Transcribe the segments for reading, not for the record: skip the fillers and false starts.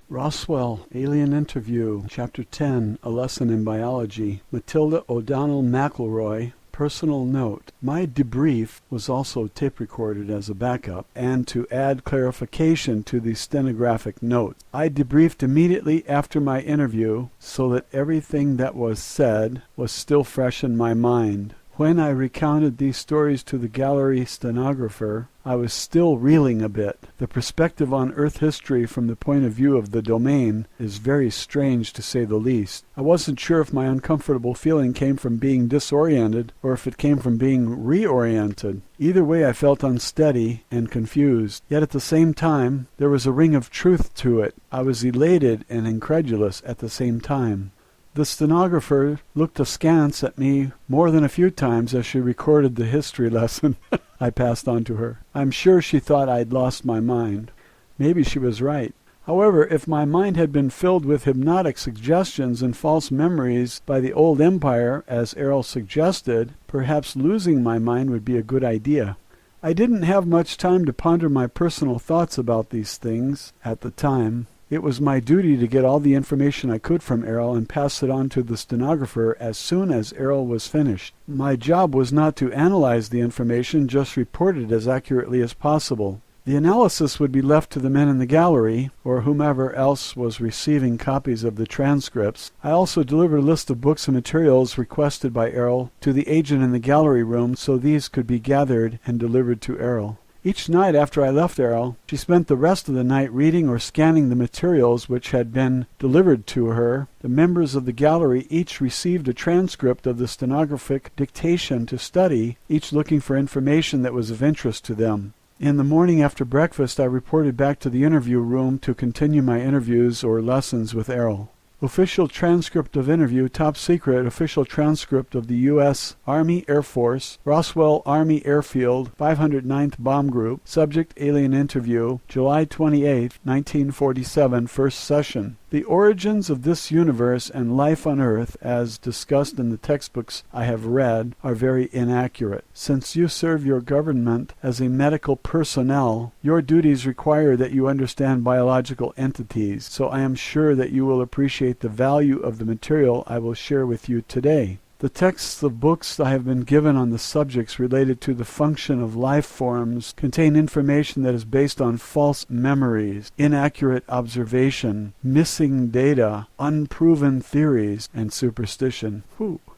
Roswell, Alien Interview, Chapter 10, A Lesson in Biology. Matilda O'Donnell McElroy. Personal note. My debrief was also tape recorded as a backup and to add clarification to the stenographic notes. I debriefed immediately after my interview so that everything that was said was still fresh in my mind. When I recounted these stories to the gallery stenographer, I was still reeling a bit. The perspective on Earth history from the point of view of the domain is very strange, to say the least. I wasn't sure if my uncomfortable feeling came from being disoriented or if it came from being reoriented. Either way, I felt unsteady and confused. Yet at the same time, there was a ring of truth to it. I was elated and incredulous at the same time. The stenographer looked askance at me more than a few times as she recorded the history lesson I passed on to her. I'm sure she thought I'd lost my mind. Maybe she was right. However, if my mind had been filled with hypnotic suggestions and false memories by the old empire, as Errol suggested, perhaps losing my mind would be a good idea. I didn't have much time to ponder my personal thoughts about these things at the time. It was my duty to get all the information I could from Errol and pass it on to the stenographer as soon as Errol was finished. My job was not to analyze the information, just report it as accurately as possible. The analysis would be left to the men in the gallery, or whomever else was receiving copies of the transcripts. I also delivered a list of books and materials requested by Errol to the agent in the gallery room so these could be gathered and delivered to Errol. Each night after I left Errol, she spent the rest of the night reading or scanning the materials which had been delivered to her. The members of the gallery each received a transcript of the stenographic dictation to study, each looking for information that was of interest to them. In the morning after breakfast, I reported back to the interview room to continue my interviews or lessons with Errol. Official transcript of interview, top secret, official transcript of the U.S. Army Air Force, Roswell Army Airfield, 509th Bomb Group, subject alien interview, July 28, 1947, first session. The origins of this universe and life on Earth, as discussed in the textbooks I have read, are very inaccurate. Since you serve your government as a medical personnel, your duties require that you understand biological entities, so I am sure that you will appreciate the value of the material I will share with you today. The texts of books I have been given on the subjects related to the function of life forms contain information that is based on false memories, inaccurate observation, missing data, unproven theories, and superstition.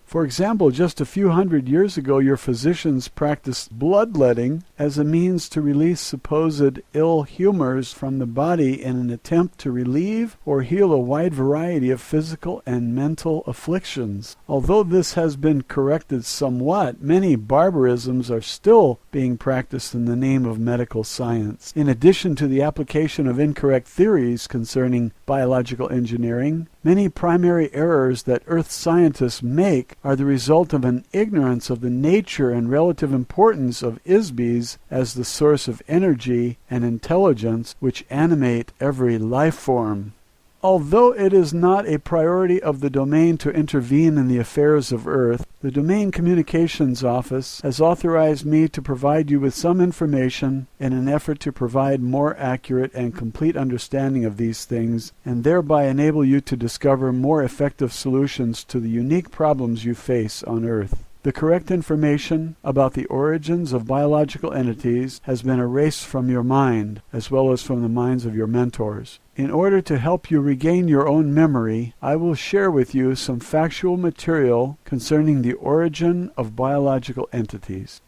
For example, just a few hundred years ago, your physicians practiced bloodletting as a means to release supposed ill humors from the body in an attempt to relieve or heal a wide variety of physical and mental afflictions. Although this has been corrected somewhat, many barbarisms are still being practiced in the name of medical science. In addition to the application of incorrect theories concerning biological engineering, many primary errors that Earth scientists make are the result of an ignorance of the nature and relative importance of ISBs as the source of energy and intelligence which animate every life form. Although it is not a priority of the domain to intervene in the affairs of Earth, the Domain Communications Office has authorized me to provide you with some information in an effort to provide more accurate and complete understanding of these things and thereby enable you to discover more effective solutions to the unique problems you face on Earth. The correct information about the origins of biological entities has been erased from your mind, as well as from the minds of your mentors. In order to help you regain your own memory, I will share with you some factual material concerning the origin of biological entities.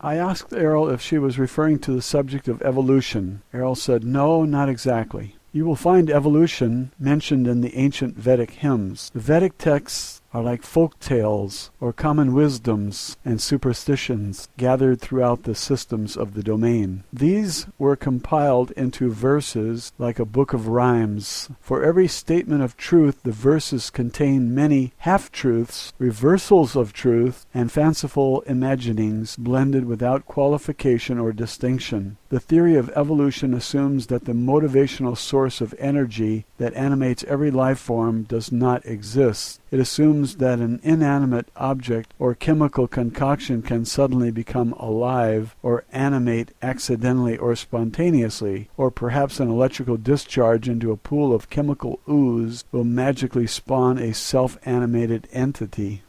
I asked Errol if she was referring to the subject of evolution. Errol said, no, not exactly. You will find evolution mentioned in the ancient Vedic hymns. The Vedic texts are like folk tales or common wisdoms and superstitions gathered throughout the systems of the domain. These were compiled into verses like a book of rhymes. For every statement of truth, the verses contain many half-truths, reversals of truth, and fanciful imaginings blended without qualification or distinction. The theory of evolution assumes that the motivational source of energy that animates every life form does not exist. It assumes assumes that an inanimate object or chemical concoction can suddenly become alive or animate accidentally or spontaneously, or perhaps an electrical discharge into a pool of chemical ooze will magically spawn a self-animated entity.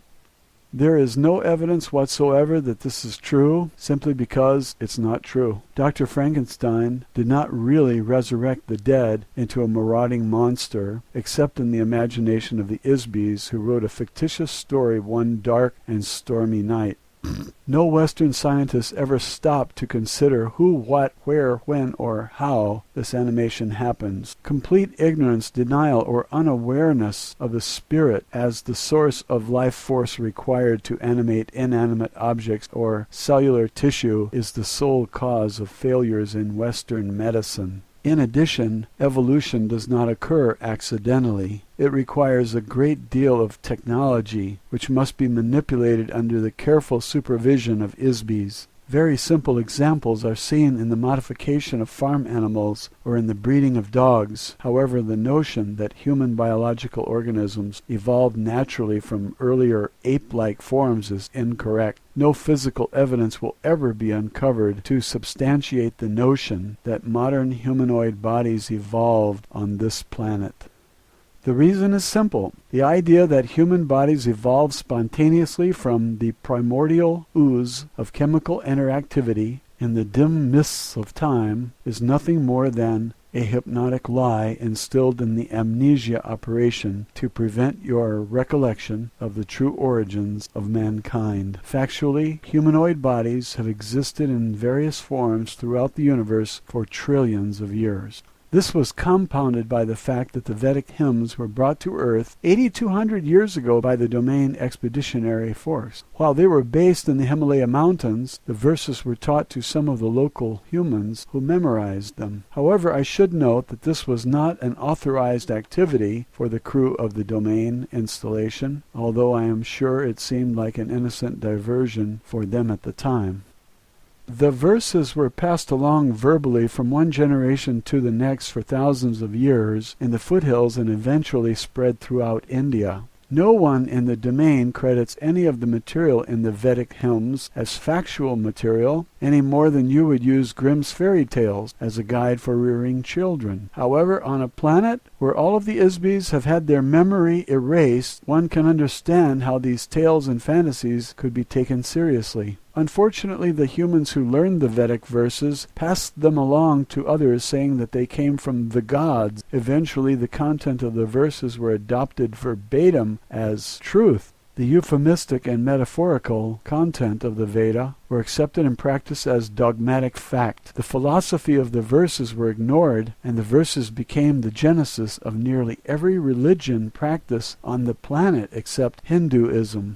There is no evidence whatsoever that this is true, simply because it's not true. Dr. Frankenstein did not really resurrect the dead into a marauding monster, except in the imagination of the Isbys, who wrote a fictitious story one dark and stormy night. No Western scientists ever stopped to consider who, what, where, when, or how this animation happens. Complete ignorance, denial, or unawareness of the spirit as the source of life force required to animate inanimate objects or cellular tissue is the sole cause of failures in Western medicine. In addition, evolution does not occur accidentally. It requires a great deal of technology, which must be manipulated under the careful supervision of Isbys. Very simple examples are seen in the modification of farm animals or in the breeding of dogs. However, the notion that human biological organisms evolved naturally from earlier ape-like forms is incorrect. No physical evidence will ever be uncovered to substantiate the notion that modern humanoid bodies evolved on this planet. The reason is simple. The idea that human bodies evolved spontaneously from the primordial ooze of chemical interactivity in the dim mists of time is nothing more than a hypnotic lie instilled in the amnesia operation to prevent your recollection of the true origins of mankind. Factually, humanoid bodies have existed in various forms throughout the universe for trillions of years. This was compounded by the fact that the Vedic hymns were brought to Earth 8,200 years ago by the Domain Expeditionary Force. While they were based in the Himalaya Mountains, the verses were taught to some of the local humans who memorized them. However, I should note that this was not an authorized activity for the crew of the Domain installation, although I am sure it seemed like an innocent diversion for them at the time. The verses were passed along verbally from one generation to the next for thousands of years in the foothills and eventually spread throughout India. No one in the domain credits any of the material in the Vedic hymns as factual material any more than you would use Grimm's fairy tales as a guide for rearing children. However, on a planet where all of the Isbys have had their memory erased, one can understand how these tales and fantasies could be taken seriously. Unfortunately, the humans who learned the Vedic verses passed them along to others, saying that they came from the gods. Eventually, the content of the verses were adopted verbatim as truth. The euphemistic and metaphorical content of the Veda were accepted and practiced as dogmatic fact. The philosophy of the verses were ignored, and the verses became the genesis of nearly every religion practiced on the planet except Hinduism.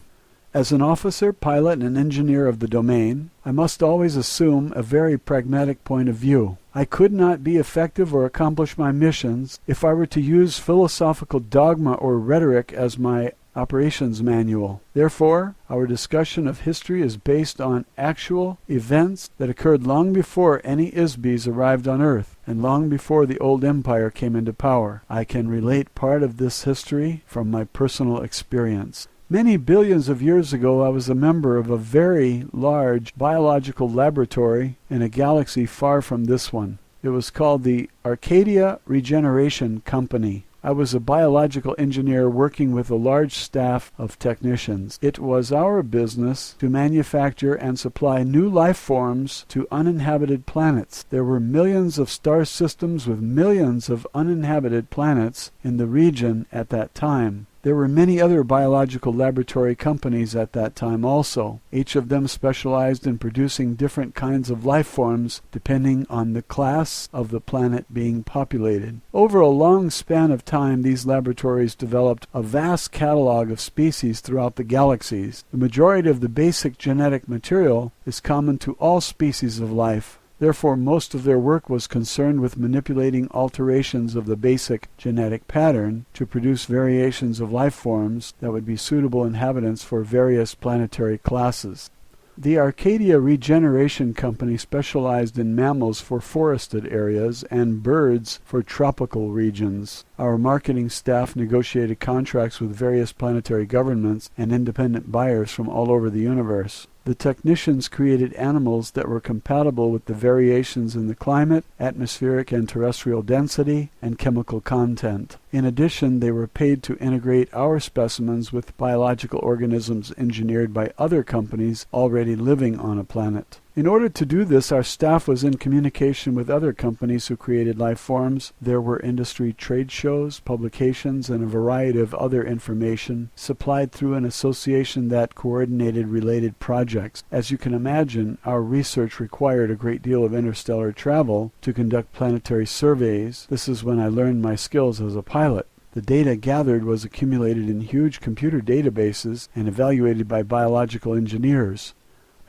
As an officer, pilot, and engineer of the domain, I must always assume a very pragmatic point of view. I could not be effective or accomplish my missions if I were to use philosophical dogma or rhetoric as my operations manual. Therefore, our discussion of history is based on actual events that occurred long before any Isbys arrived on Earth, and long before the old empire came into power. I can relate part of this history from my personal experience. Many billions of years ago, I was a member of a very large biological laboratory in a galaxy far from this one. It was called the Arcadia Regeneration Company. I was a biological engineer working with a large staff of technicians. It was our business to manufacture and supply new life forms to uninhabited planets. There were millions of star systems with millions of uninhabited planets in the region at that time. There were many other biological laboratory companies at that time also. Each of them specialized in producing different kinds of life forms depending on the class of the planet being populated. Over a long span of time, these laboratories developed a vast catalog of species throughout the galaxies. The majority of the basic genetic material is common to all species of life. Therefore, most of their work was concerned with manipulating alterations of the basic genetic pattern to produce variations of life forms that would be suitable inhabitants for various planetary classes. The Arcadia Regeneration Company specialized in mammals for forested areas and birds for tropical regions. Our marketing staff negotiated contracts with various planetary governments and independent buyers from all over the universe. The technicians created animals that were compatible with the variations in the climate, atmospheric and terrestrial density, and chemical content. In addition, they were paid to integrate our specimens with biological organisms engineered by other companies already living on a planet. In order to do this, our staff was in communication with other companies who created life forms. There were industry trade shows, publications, and a variety of other information supplied through an association that coordinated related projects. As you can imagine, our research required a great deal of interstellar travel to conduct planetary surveys. This is when I learned my skills as a pilot. The data gathered was accumulated in huge computer databases and evaluated by biological engineers.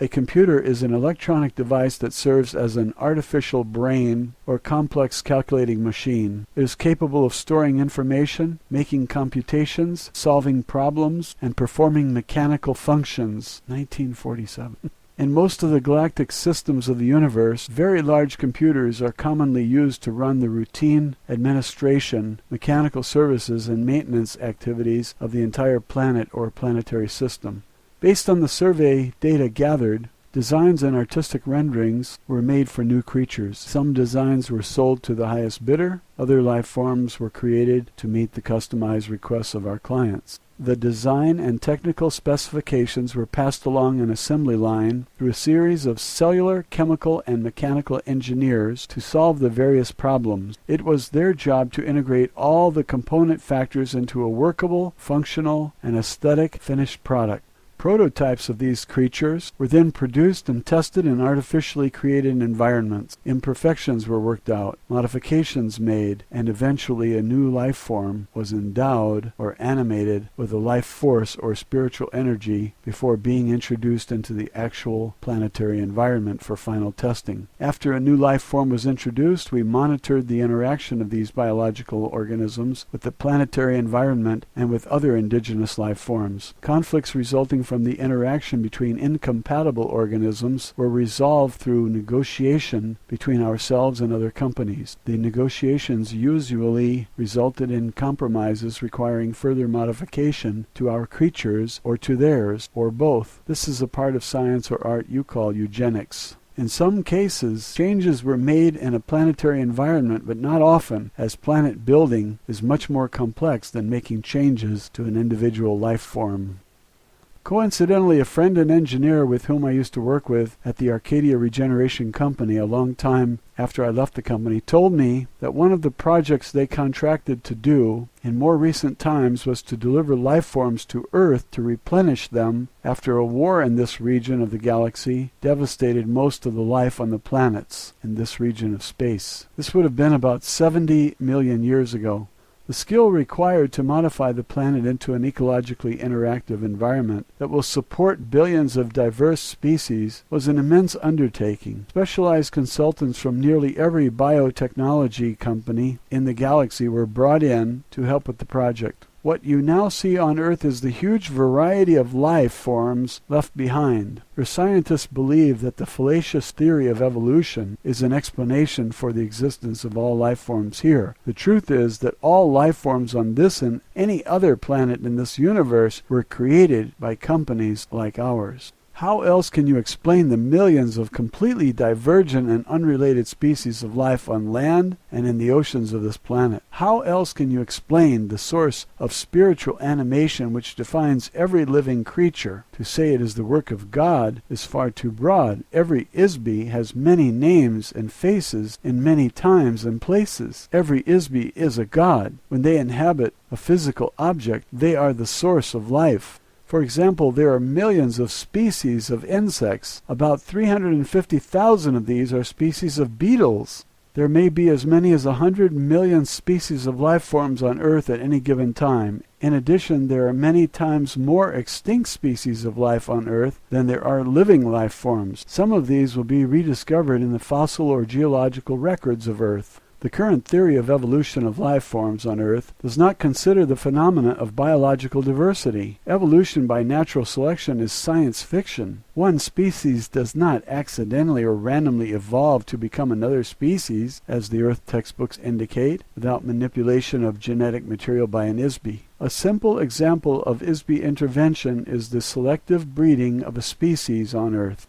A computer is an electronic device that serves as an artificial brain or complex calculating machine. It is capable of storing information, making computations, solving problems, and performing mechanical functions. 1947. In most of the galactic systems of the universe, very large computers are commonly used to run the routine administration, mechanical services, and maintenance activities of the entire planet or planetary system. Based on the survey data gathered, designs and artistic renderings were made for new creatures. Some designs were sold to the highest bidder. Other life forms were created to meet the customized requests of our clients. The design and technical specifications were passed along an assembly line through a series of cellular, chemical, and mechanical engineers to solve the various problems. It was their job to integrate all the component factors into a workable, functional, and aesthetic finished product. Prototypes of these creatures were then produced and tested in artificially created environments. Imperfections were worked out, modifications made, and eventually a new life form was endowed or animated with a life force or spiritual energy before being introduced into the actual planetary environment for final testing. After a new life form was introduced, we monitored the interaction of these biological organisms with the planetary environment and with other indigenous life forms. Conflicts resulting from the interaction between incompatible organisms were resolved through negotiation between ourselves and other companies. The negotiations usually resulted in compromises requiring further modification to our creatures or to theirs, or both. This is a part of science or art you call eugenics. In some cases, changes were made in a planetary environment, but not often, as planet building is much more complex than making changes to an individual life form. Coincidentally, a friend and engineer with whom I used to work with at the Arcadia Regeneration Company a long time after I left the company told me that one of the projects they contracted to do in more recent times was to deliver life forms to Earth to replenish them after a war in this region of the galaxy devastated most of the life on the planets in this region of space. This would have been about 70 million years ago. The skill required to modify the planet into an ecologically interactive environment that will support billions of diverse species was an immense undertaking. Specialized consultants from nearly every biotechnology company in the galaxy were brought in to help with the project. What you now see on Earth is the huge variety of life forms left behind. For scientists believe that the fallacious theory of evolution is an explanation for the existence of all life forms here. The truth is that all life forms on this and any other planet in this universe were created by companies like ours. How else can you explain the millions of completely divergent and unrelated species of life on land and in the oceans of this planet? How else can you explain the source of spiritual animation which defines every living creature? To say it is the work of God is far too broad. Every Isby has many names and faces in many times and places. Every Isby is a god. When they inhabit a physical object, they are the source of life. For example, there are millions of species of insects. About 350,000 of these are species of beetles. There may be as many as 100 million species of life forms on Earth at any given time. In addition, there are many times more extinct species of life on Earth than there are living life forms. Some of these will be rediscovered in the fossil or geological records of Earth. The current theory of evolution of life forms on Earth does not consider the phenomena of biological diversity. Evolution by natural selection is science fiction. One species does not accidentally or randomly evolve to become another species, as the Earth textbooks indicate, without manipulation of genetic material by an ISBE. A simple example of ISBE intervention is the selective breeding of a species on Earth.